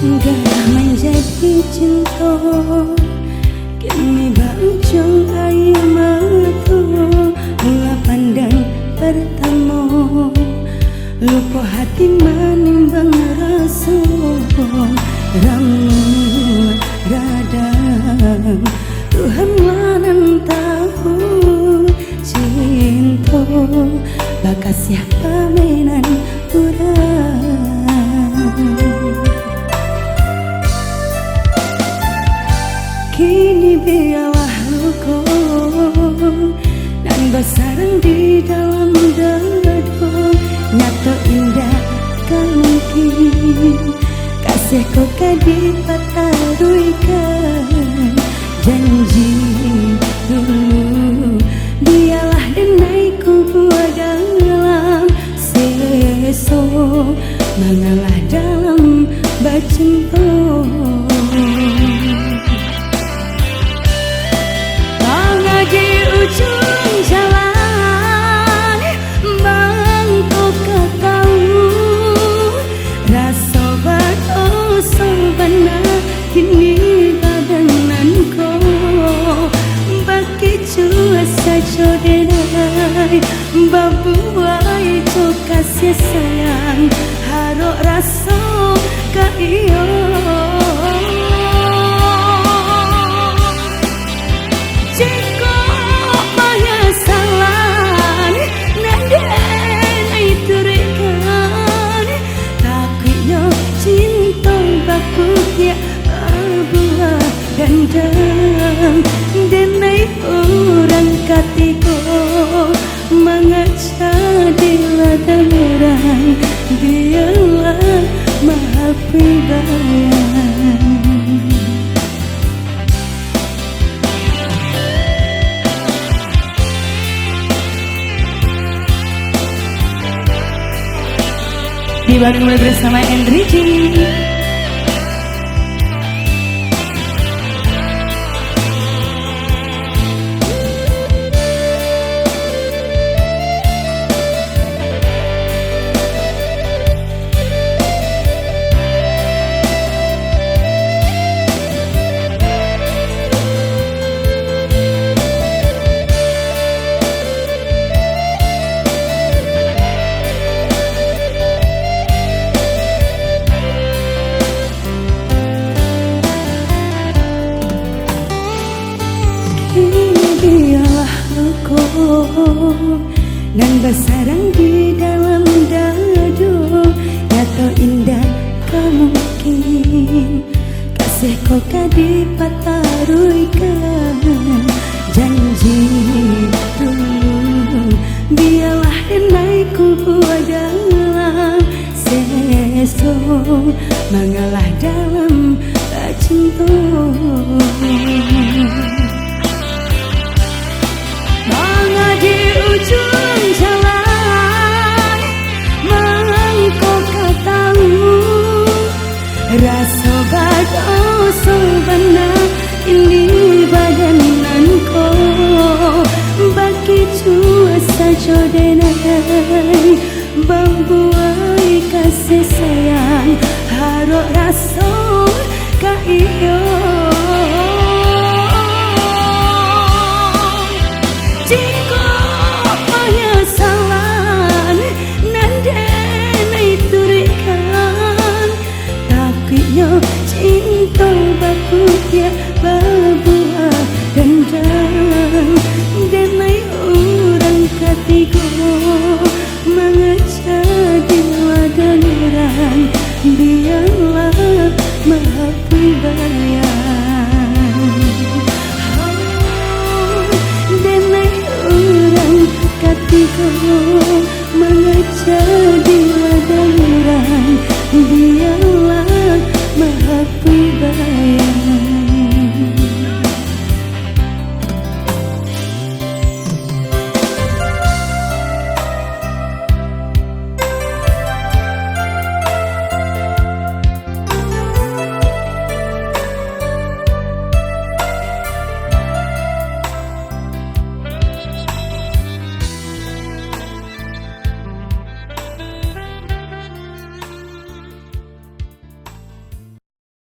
Gak menjadi cinta kini baujung air mata mula pandang pertama lupa hati menimbang rasa ramu radang Tuhan wanan tahu cinta bakas siapa mainan urang kini biarlah luka dan bersarang di dalam dada nyata indah kan mungkin kasih kau dipataruikan janji dulu biarlah denaiku buat dalam seso mengalah dalam bercinta di ujung jalan bangku ketahu rasa berdosa benar kini badananku bagi cua saja denai babuai tu kasih sayang harap rasa kaiyo Gandang denai orang katiku mengaca di ladang orang biarlah maha pribayang dibareng bersama Enrici. Biarlah aku dan bersarang di dalam dadu nyata indah kamu mungkin kasih kau dipataruikan janji dulu biarlah denaiku buat dalam seso mengalah dalam cinta di ujung jalan mangko katamu rasa berdosa benar ini badananku bagi cua saja denai bambuai kasih sayang harap rasa kaiyo